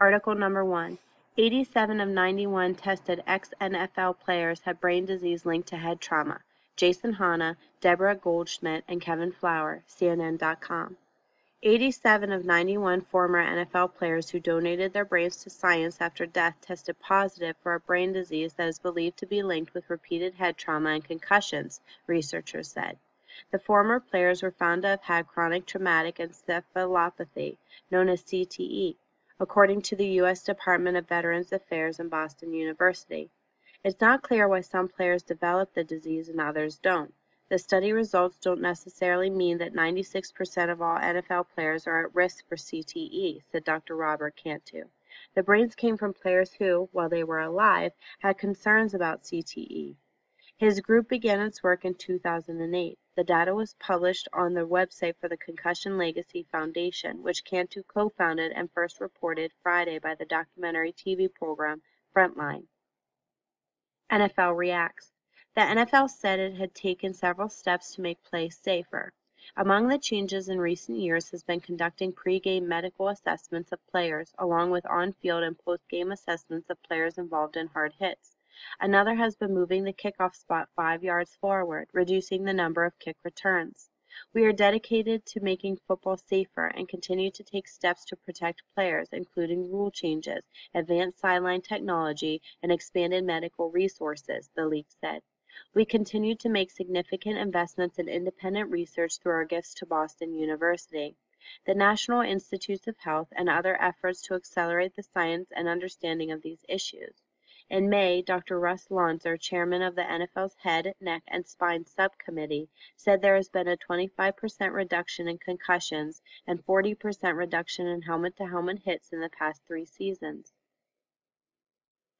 Article number 1. 87 of 91 tested ex-NFL players had brain disease linked to head trauma. Jason Hanna, Deborah Goldschmidt, and Kevin Flower, CNN.com. 87 of 91 former NFL players who donated their brains to science after death tested positive for a brain disease that is believed to be linked with repeated head trauma and concussions, researchers said. The former players were found to have had chronic traumatic encephalopathy, known as CTE, according to the U.S. Department of Veterans Affairs and Boston University. It's not clear why some players develop the disease and others don't. The study results don't necessarily mean that 96% of all NFL players are at risk for CTE, said Dr. Robert Cantu. The brains came from players who, while they were alive, had concerns about CTE. His group began its work in 2008. The data was published on the website for the Concussion Legacy Foundation, which Cantu co-founded and first reported Friday by the documentary TV program Frontline. NFL reacts. The NFL said it had taken several steps to make play safer. Among the changes in recent years has been conducting pre-game medical assessments of players, along with on-field and post-game assessments of players involved in hard hits. Another has been moving the kickoff spot 5 yards forward, reducing the number of kick returns. We are dedicated to making football safer and continue to take steps to protect players, including rule changes, advanced sideline technology, and expanded medical resources, the league said. We continue to make significant investments in independent research through our gifts to Boston University, the National Institutes of Health, and other efforts to accelerate the science and understanding of these issues. In May, Dr. Russ Lonser, chairman of the NFL's Head, Neck, and Spine Subcommittee, said there has been a 25% reduction in concussions and 40% reduction in helmet-to-helmet hits in the past 3 seasons.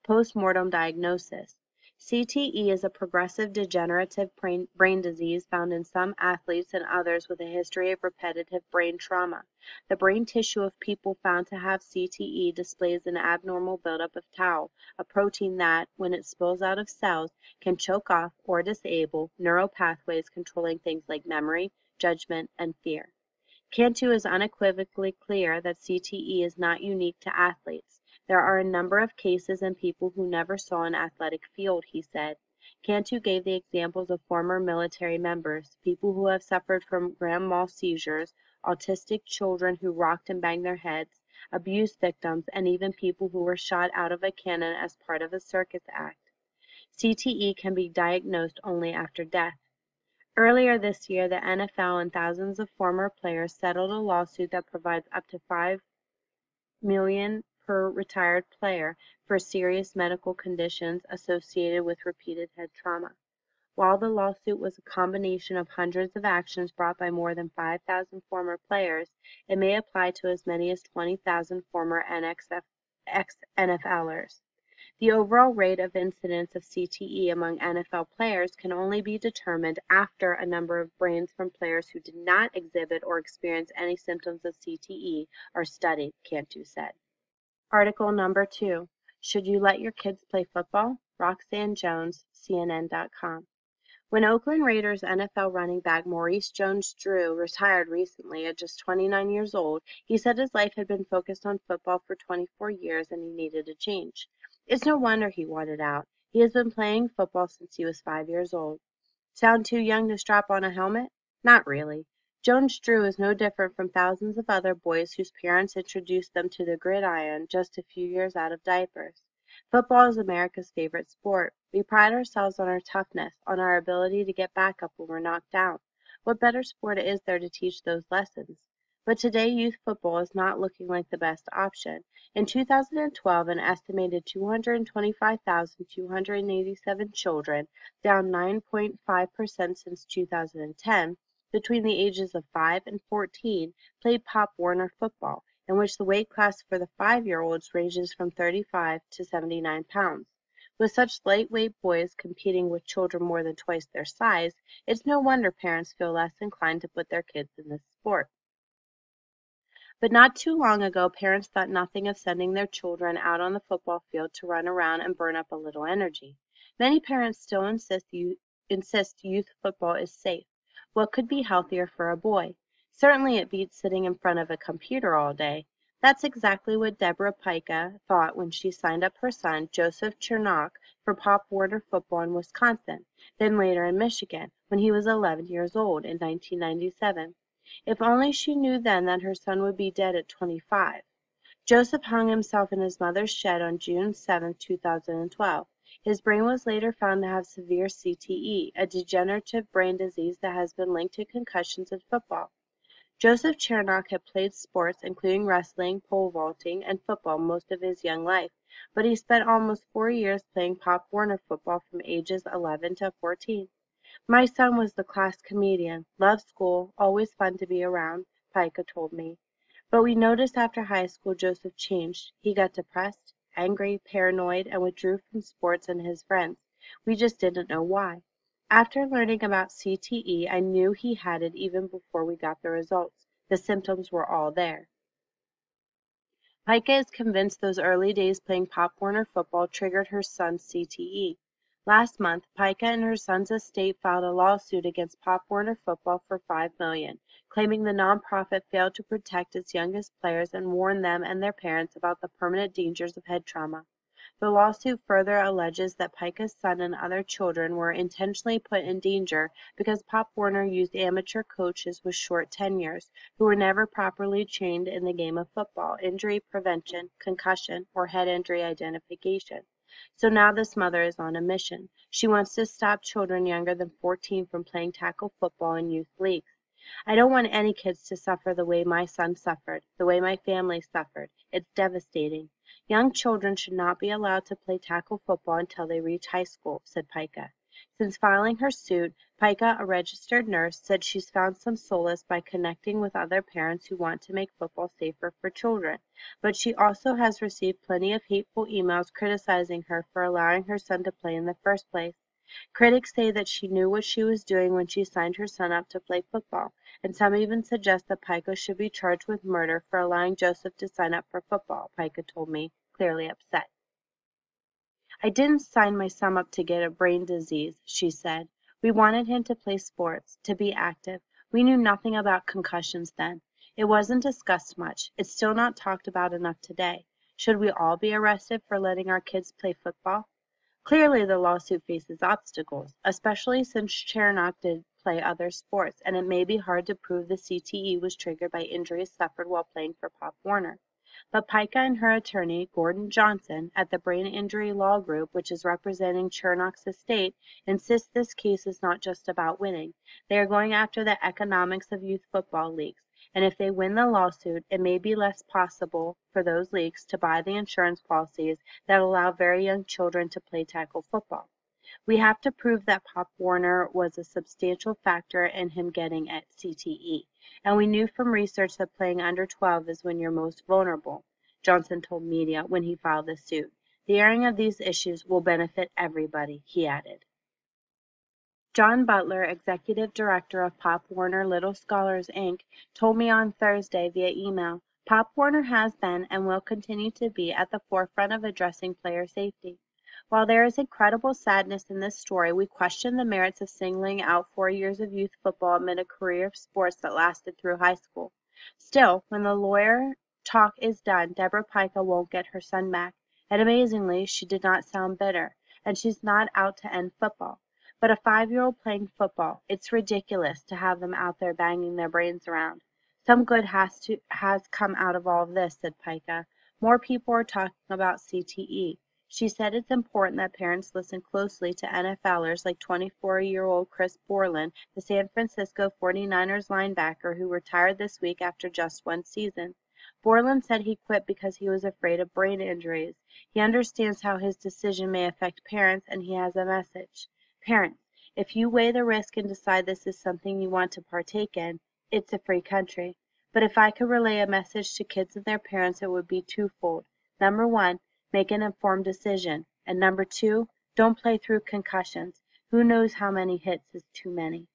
Postmortem diagnosis. CTE is a progressive degenerative brain disease found in some athletes and others with a history of repetitive brain trauma. The brain tissue of people found to have CTE displays an abnormal buildup of tau, a protein that, when it spills out of cells, can choke off or disable neural pathways controlling things like memory, judgment, and fear. Cantu is unequivocally clear that CTE is not unique to athletes. There are a number of cases in people who never saw an athletic field, he said. Cantu gave the examples of former military members, people who have suffered from grand mal seizures, autistic children who rocked and banged their heads, abuse victims, and even people who were shot out of a cannon as part of a circus act. CTE can be diagnosed only after death. Earlier this year, the NFL and thousands of former players settled a lawsuit that provides up to $5 million per retired player for serious medical conditions associated with repeated head trauma. While the lawsuit was a combination of hundreds of actions brought by more than 5,000 former players, it may apply to as many as 20,000 former ex-NFLers. The overall rate of incidence of CTE among NFL players can only be determined after a number of brains from players who did not exhibit or experience any symptoms of CTE are studied, Cantu said. Article number 2. Should you let your kids play football? Roxanne Jones, CNN.com. When Oakland Raiders NFL running back Maurice Jones-Drew retired recently at just 29 years old, he said his life had been focused on football for 24 years and he needed a change. It's no wonder he wanted out. He has been playing football since he was 5 years old. Sound too young to strap on a helmet? Not really. Jones-Drew is no different from thousands of other boys whose parents introduced them to the gridiron just a few years out of diapers. Football is America's favorite sport. We pride ourselves on our toughness, on our ability to get back up when we're knocked down. What better sport is there to teach those lessons? But today, youth football is not looking like the best option. In 2012, an estimated 225,287 children, down 9.5% since 2010, between the ages of 5 and 14, played Pop Warner football, in which the weight class for the 5-year-olds ranges from 35 to 79 pounds. With such lightweight boys competing with children more than twice their size, it's no wonder parents feel less inclined to put their kids in this sport. But not too long ago, parents thought nothing of sending their children out on the football field to run around and burn up a little energy. Many parents still insist youth football is safe. What could be healthier for a boy? Certainly it beats sitting in front of a computer all day. That's exactly what Deborah Pica thought when she signed up her son, Joseph Chernock, for Pop Warner football in Wisconsin, then later in Michigan, when he was 11 years old in 1997. If only she knew then that her son would be dead at 25. Joseph hung himself in his mother's shed on June 7, 2012. His brain was later found to have severe CTE, a degenerative brain disease that has been linked to concussions in football. Joseph Chernock had played sports, including wrestling, pole vaulting, and football most of his young life, but he spent almost 4 years playing Pop Warner football from ages 11 to 14. My son was the class comedian, loved school, always fun to be around, Pica told me. But we noticed after high school Joseph changed. He got depressed, angry, paranoid, and withdrew from sports and his friends. We just didn't know why. After learning about CTE, I knew he had it even before we got the results. The symptoms were all there. Pica is convinced those early days playing Pop Warner football triggered her son's CTE. Last month, Pica and her son's estate filed a lawsuit against Pop Warner football for $5 million, claiming the nonprofit failed to protect its youngest players and warn them and their parents about the permanent dangers of head trauma. The lawsuit further alleges that Pica's son and other children were intentionally put in danger because Pop Warner used amateur coaches with short tenures who were never properly trained in the game of football, injury prevention, concussion, or head injury identification. So now this mother is on a mission. She wants to stop children younger than 14 from playing tackle football in youth leagues. I don't want any kids to suffer the way my son suffered, the way my family suffered. It's devastating. Young children should not be allowed to play tackle football until they reach high school, said Pica. Since filing her suit, Pica, a registered nurse, said she's found some solace by connecting with other parents who want to make football safer for children. But she also has received plenty of hateful emails criticizing her for allowing her son to play in the first place. Critics say that she knew what she was doing when she signed her son up to play football, and some even suggest that Pica should be charged with murder for allowing Joseph to sign up for football, Pica told me, clearly upset. I didn't sign my son up to get a brain disease, she said. We wanted him to play sports, to be active. We knew nothing about concussions then. It wasn't discussed much. It's still not talked about enough today. Should we all be arrested for letting our kids play football? Clearly the lawsuit faces obstacles, especially since Chernock did play other sports, and it may be hard to prove the CTE was triggered by injuries suffered while playing for Pop Warner. But Pica and her attorney, Gordon Johnson, at the Brain Injury Law Group, which is representing Chernock's estate, insist this case is not just about winning. They are going after the economics of youth football leagues, and if they win the lawsuit, it may be less possible for those leagues to buy the insurance policies that allow very young children to play tackle football. We have to prove that Pop Warner was a substantial factor in him getting at CTE, and we knew from research that playing under 12 is when you're most vulnerable, Johnson told media when he filed the suit. The airing of these issues will benefit everybody, he added. John Butler, executive director of Pop Warner Little Scholars, Inc., told me on Thursday via email, Pop Warner has been and will continue to be at the forefront of addressing player safety. While there is incredible sadness in this story, we question the merits of singling out 4 years of youth football amid a career of sports that lasted through high school. Still, when the lawyer talk is done, Deborah Pica won't get her son back, and amazingly, she did not sound bitter, and she's not out to end football. But a 5-year-old playing football, it's ridiculous to have them out there banging their brains around. Some good has come out of all of this, said Pica. More people are talking about CTE. She said it's important that parents listen closely to NFLers like 24-year-old Chris Borland, the San Francisco 49ers linebacker who retired this week after just one season. Borland said he quit because he was afraid of brain injuries. He understands how his decision may affect parents, and he has a message. Parents, if you weigh the risk and decide this is something you want to partake in, it's a free country. But if I could relay a message to kids and their parents, it would be twofold. Number one, make an informed decision. And number two, don't play through concussions. Who knows how many hits is too many?